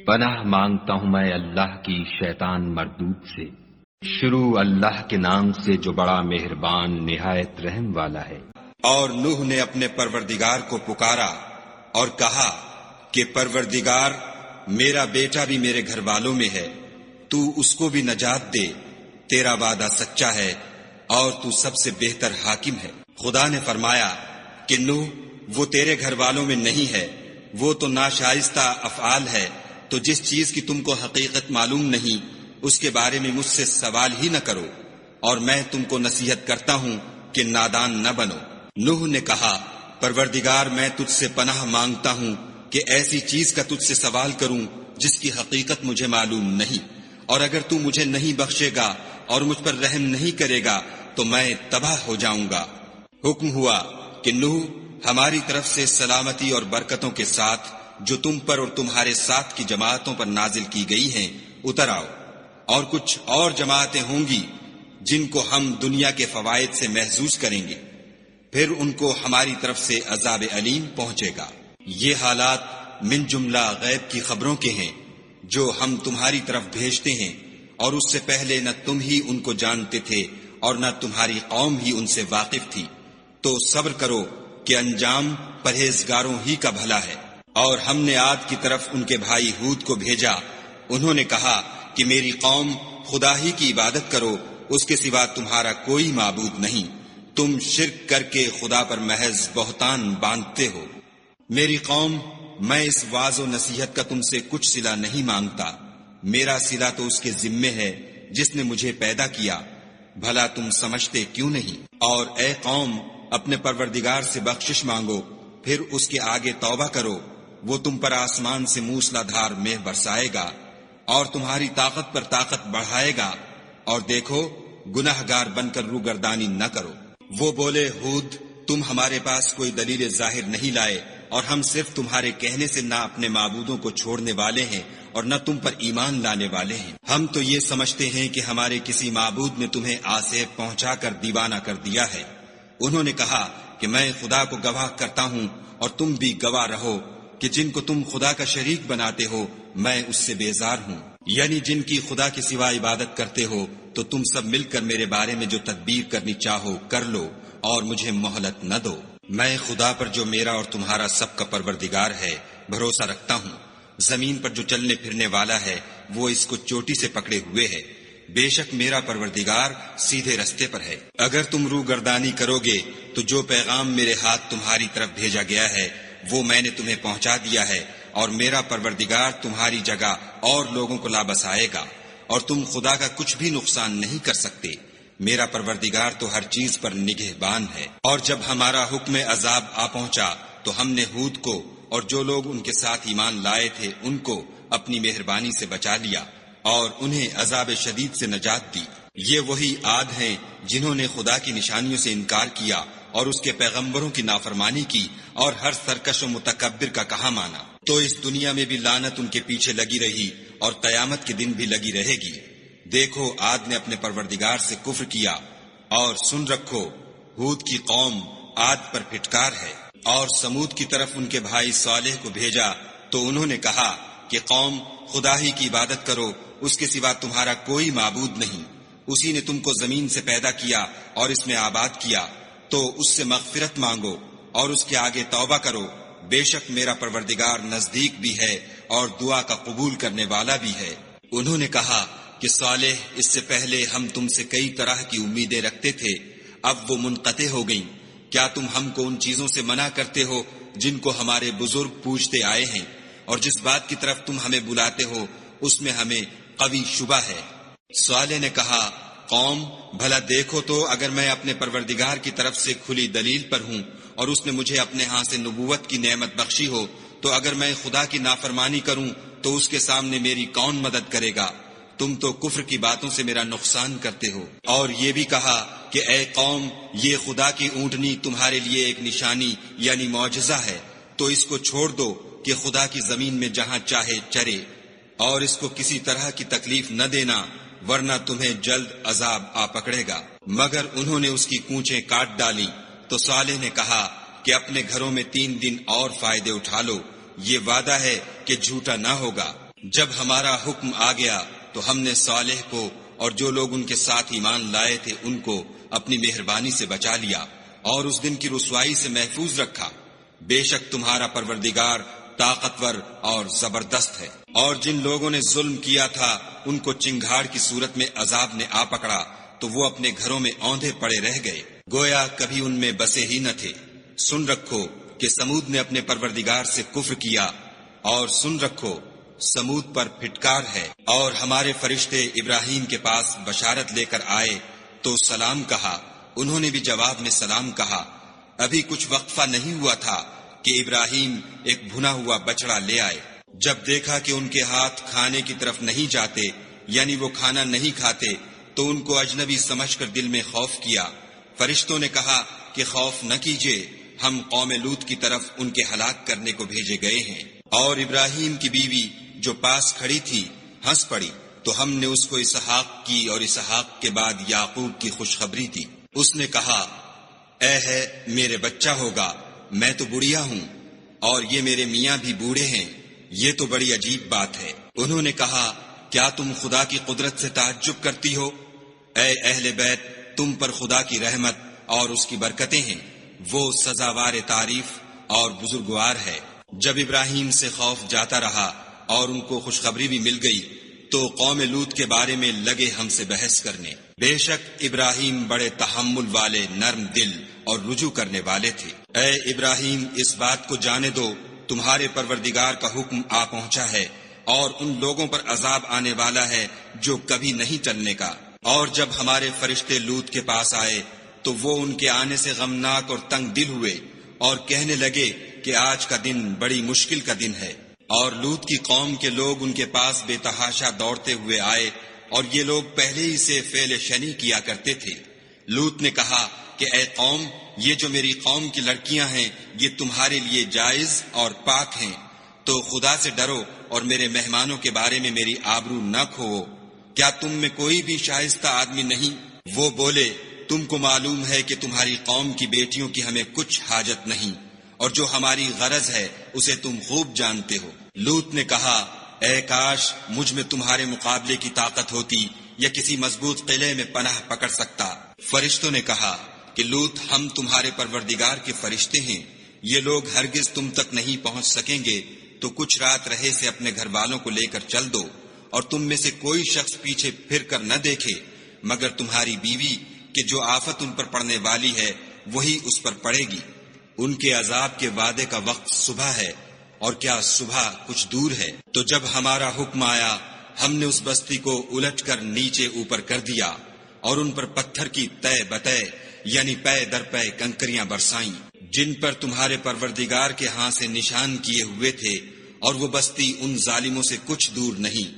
پناہ مانگتا ہوں میں اللہ کی شیطان مردود سے۔ شروع اللہ کے نام سے جو بڑا مہربان نہایت رحم والا ہے۔ اور نوح نے اپنے پروردگار کو پکارا اور کہا کہ پروردگار، میرا بیٹا بھی میرے گھر والوں میں ہے، تو اس کو بھی نجات دے، تیرا وعدہ سچا ہے اور تو سب سے بہتر حاکم ہے۔ خدا نے فرمایا کہ نوح، وہ تیرے گھر والوں میں نہیں ہے، وہ تو ناشائستہ افعال ہے، تو جس چیز کی تم کو حقیقت معلوم نہیں اس کے بارے میں مجھ سے سوال ہی نہ کرو، اور میں تم کو نصیحت کرتا ہوں کہ نادان نہ بنو۔ نوح نے کہا، پروردگار، میں تجھ سے پناہ مانگتا ہوں کہ ایسی چیز کا تجھ سے سوال کروں جس کی حقیقت مجھے معلوم نہیں، اور اگر تو مجھے نہیں بخشے گا اور مجھ پر رحم نہیں کرے گا تو میں تباہ ہو جاؤں گا۔ حکم ہوا کہ نوح، ہماری طرف سے سلامتی اور برکتوں کے ساتھ جو تم پر اور تمہارے ساتھ کی جماعتوں پر نازل کی گئی ہیں اتر آؤ، اور کچھ اور جماعتیں ہوں گی جن کو ہم دنیا کے فوائد سے محظوظ کریں گے، پھر ان کو ہماری طرف سے عذاب علیم پہنچے گا۔ یہ حالات من جملہ غیب کی خبروں کے ہیں جو ہم تمہاری طرف بھیجتے ہیں، اور اس سے پہلے نہ تم ہی ان کو جانتے تھے اور نہ تمہاری قوم ہی ان سے واقف تھی، تو صبر کرو کہ انجام پرہیزگاروں ہی کا بھلا ہے۔ اور ہم نے عاد کی طرف ان کے بھائی ہود کو بھیجا، انہوں نے کہا کہ میری قوم، خدا ہی کی عبادت کرو، اس کے سوا تمہارا کوئی معبود نہیں، تم شرک کر کے خدا پر محض بہتان باندھتے ہو۔ میری قوم، میں اس واعظ و نصیحت کا تم سے کچھ صلہ نہیں مانگتا، میرا صلہ تو اس کے ذمے ہے جس نے مجھے پیدا کیا، بھلا تم سمجھتے کیوں نہیں؟ اور اے قوم، اپنے پروردگار سے بخشش مانگو، پھر اس کے آگے توبہ کرو، وہ تم پر آسمان سے موسلا دھار مہ برسائے گا اور تمہاری طاقت پر طاقت بڑھائے گا، اور دیکھو گناہ گار بن کر روگردانی نہ کرو۔ وہ بولے، ہود، تم ہمارے پاس کوئی دلیل ظاہر نہیں لائے، اور ہم صرف تمہارے کہنے سے نہ اپنے معبودوں کو چھوڑنے والے ہیں اور نہ تم پر ایمان لانے والے ہیں۔ ہم تو یہ سمجھتے ہیں کہ ہمارے کسی معبود نے تمہیں آسیب پہنچا کر دیوانہ کر دیا ہے۔ انہوں نے کہا کہ میں خدا کو گواہ کرتا ہوں اور تم بھی گواہ رہو کہ جن کو تم خدا کا شریک بناتے ہو میں اس سے بیزار ہوں، یعنی جن کی خدا کے سوا عبادت کرتے ہو، تو تم سب مل کر میرے بارے میں جو تدبیر کرنی چاہو کر لو اور مجھے مہلت نہ دو۔ میں خدا پر جو میرا اور تمہارا سب کا پروردگار ہے بھروسہ رکھتا ہوں۔ زمین پر جو چلنے پھرنے والا ہے وہ اس کو چوٹی سے پکڑے ہوئے ہے، بے شک میرا پروردگار سیدھے رستے پر ہے۔ اگر تم روگردانی کرو گے تو جو پیغام میرے ہاتھ تمہاری طرف بھیجا گیا ہے وہ میں نے تمہیں پہنچا دیا ہے، اور میرا پروردگار تمہاری جگہ اور لوگوں کو لا بسائے گا، اور تم خدا کا کچھ بھی نقصان نہیں کر سکتے، میرا پروردگار تو ہر چیز پر نگہبان ہے۔ اور جب ہمارا حکم عذاب آ پہنچا تو ہم نے ہود کو اور جو لوگ ان کے ساتھ ایمان لائے تھے ان کو اپنی مہربانی سے بچا لیا اور انہیں عذاب شدید سے نجات دی۔ یہ وہی عاد ہیں جنہوں نے خدا کی نشانیوں سے انکار کیا اور اس کے پیغمبروں کی نافرمانی کی اور ہر سرکش و متکبر کا کہا مانا، تو اس دنیا میں بھی لعنت ان کے پیچھے لگی رہی اور قیامت کے دن بھی لگی رہے گی۔ دیکھو عاد نے اپنے پروردگار سے کفر کیا، اور سن رکھو ہود کی قوم عاد پر پھٹکار ہے۔ اور سمود کی طرف ان کے بھائی صالح کو بھیجا تو انہوں نے کہا کہ قوم، خدا ہی کی عبادت کرو، اس کے سوا تمہارا کوئی معبود نہیں، اسی نے تم کو زمین سے پیدا کیا اور اس میں آباد کیا، تو اس سے مغفرت مانگو اور اس کے آگے توبہ کرو، بے شک میرا پروردگار نزدیک بھی ہے اور دعا کا قبول کرنے والا بھی ہے۔ انہوں نے کہا کہ صالح، اس سے پہلے ہم تم سے کئی طرح کی امیدیں رکھتے تھے، اب وہ منقطع ہو گئیں، کیا تم ہم کو ان چیزوں سے منع کرتے ہو جن کو ہمارے بزرگ پوچھتے آئے ہیں، اور جس بات کی طرف تم ہمیں بلاتے ہو اس میں ہمیں قوی شبہ ہے۔ صالح نے کہا، قوم، بھلا دیکھو تو اگر میں اپنے پروردگار کی طرف سے کھلی دلیل پر ہوں اور اس نے مجھے اپنے ہاں سے نبوت کی نعمت بخشی ہو، تو اگر میں خدا کی نافرمانی کروں تو اس کے سامنے میری کون مدد کرے گا؟ تم تو کفر کی باتوں سے میرا نقصان کرتے ہو۔ اور یہ بھی کہا کہ اے قوم، یہ خدا کی اونٹنی تمہارے لیے ایک نشانی یعنی معجزہ ہے، تو اس کو چھوڑ دو کہ خدا کی زمین میں جہاں چاہے چرے، اور اس کو کسی طرح کی تکلیف نہ دینا، ورنہ تمہیں جلد عذاب آ پکڑے گا۔ مگر انہوں نے اس کی کونچیں کاٹ ڈالی، تو صالح نے کہا کہ اپنے گھروں میں 3 دن اور فائدے اٹھا لو، یہ وعدہ ہے کہ جھوٹا نہ ہوگا۔ جب ہمارا حکم آ گیا تو ہم نے صالح کو اور جو لوگ ان کے ساتھ ایمان لائے تھے ان کو اپنی مہربانی سے بچا لیا اور اس دن کی رسوائی سے محفوظ رکھا۔ بے شک تمہارا پروردگار طاقتور اور زبردست ہے۔ اور جن لوگوں نے ظلم کیا تھا ان کو چنگھاڑ کی صورت میں عذاب نے آ پکڑا تو وہ اپنے گھروں میں اوندھے پڑے رہ گئے، گویا کبھی ان میں بسے ہی نہ تھے۔ سن رکھو کہ سمود نے اپنے پروردگار سے کفر کیا، اور سن رکھو سمود پر پھٹکار ہے۔ اور ہمارے فرشتے ابراہیم کے پاس بشارت لے کر آئے تو سلام کہا، انہوں نے بھی جواب میں سلام کہا۔ ابھی کچھ وقفہ نہیں ہوا تھا کہ ابراہیم ایک بھنا ہوا بچڑا لے آئے۔ جب دیکھا کہ ان کے ہاتھ کھانے کی طرف نہیں جاتے، یعنی وہ کھانا نہیں کھاتے، تو ان کو اجنبی سمجھ کر دل میں خوف کیا۔ فرشتوں نے کہا کہ خوف نہ کیجیے، ہم قوم لوط کی طرف ان کے ہلاک کرنے کو بھیجے گئے ہیں۔ اور ابراہیم کی بیوی جو پاس کھڑی تھی ہنس پڑی تو ہم نے اس کو اسحاق کی اور اسحاق کے بعد یعقوب کی خوشخبری دی۔ اس نے کہا، اے ہے میرے بچہ ہوگا، میں تو بڑھیا ہوں اور یہ میرے میاں بھی بوڑھے ہیں، یہ تو بڑی عجیب بات ہے۔ انہوں نے کہا، کیا تم خدا کی قدرت سے تعجب کرتی ہو؟ اے اہل بیت، تم پر خدا کی رحمت اور اس کی برکتیں ہیں، وہ سزاوار تعریف اور بزرگوار ہے۔ جب ابراہیم سے خوف جاتا رہا اور ان کو خوشخبری بھی مل گئی تو قوم لوط کے بارے میں لگے ہم سے بحث کرنے۔ بے شک ابراہیم بڑے تحمل والے، نرم دل اور رجوع کرنے والے تھے۔ اے ابراہیم، اس بات کو جانے دو تمہارے پروردگار کا حکم آ پہنچا ہے اور ان لوگوں پر عذاب آنے والا ہے جو کبھی نہیں ٹلنے کا۔ اور جب ہمارے فرشتے لوط کے پاس آئے تو وہ ان کے آنے سے غمناک اور تنگ دل ہوئے اور کہنے لگے کہ آج کا دن بڑی مشکل کا دن ہے۔ اور لوط کی قوم کے لوگ ان کے پاس بے تحاشا دوڑتے ہوئے آئے اور یہ لوگ پہلے ہی سے فعل شنی کیا کرتے تھے۔ لوط نے کہا کہ اے قوم، یہ جو میری قوم کی لڑکیاں ہیں یہ تمہارے لیے جائز اور پاک ہیں، تو خدا سے ڈرو اور میرے مہمانوں کے بارے میں میری آبرو نہ کھوؤ۔ کیا تم میں کوئی بھی شائستہ آدمی نہیں؟ وہ بولے، تم کو معلوم ہے کہ تمہاری قوم کی بیٹیوں کی ہمیں کچھ حاجت نہیں، اور جو ہماری غرض ہے اسے تم خوب جانتے ہو۔ لوط نے کہا، اے کاش مجھ میں تمہارے مقابلے کی طاقت ہوتی یا کسی مضبوط قلعے میں پناہ پکڑ سکتا۔ فرشتوں نے کہا کہ لوط، ہم تمہارے پروردگار کے فرشتے ہیں، یہ لوگ ہرگز تم تک نہیں پہنچ سکیں گے، تو کچھ رات رہے سے اپنے گھر والوں کو لے کر چل دو، اور تم میں سے کوئی شخص پیچھے پھر کر نہ دیکھے مگر تمہاری بیوی، کہ جو آفت ان پر پڑنے والی ہے وہی اس پر پڑے گی۔ ان کے عذاب کے وعدے کا وقت صبح ہے، اور کیا صبح کچھ دور ہے؟ تو جب ہمارا حکم آیا ہم نے اس بستی کو الٹ کر نیچے اوپر کر دیا اور ان پر پتھر کی تہ بتہ یعنی پے در پے کنکریاں برسائیں جن پر تمہارے پروردگار کے ہاں سے نشان کیے ہوئے تھے، اور وہ بستی ان ظالموں سے کچھ دور نہیں۔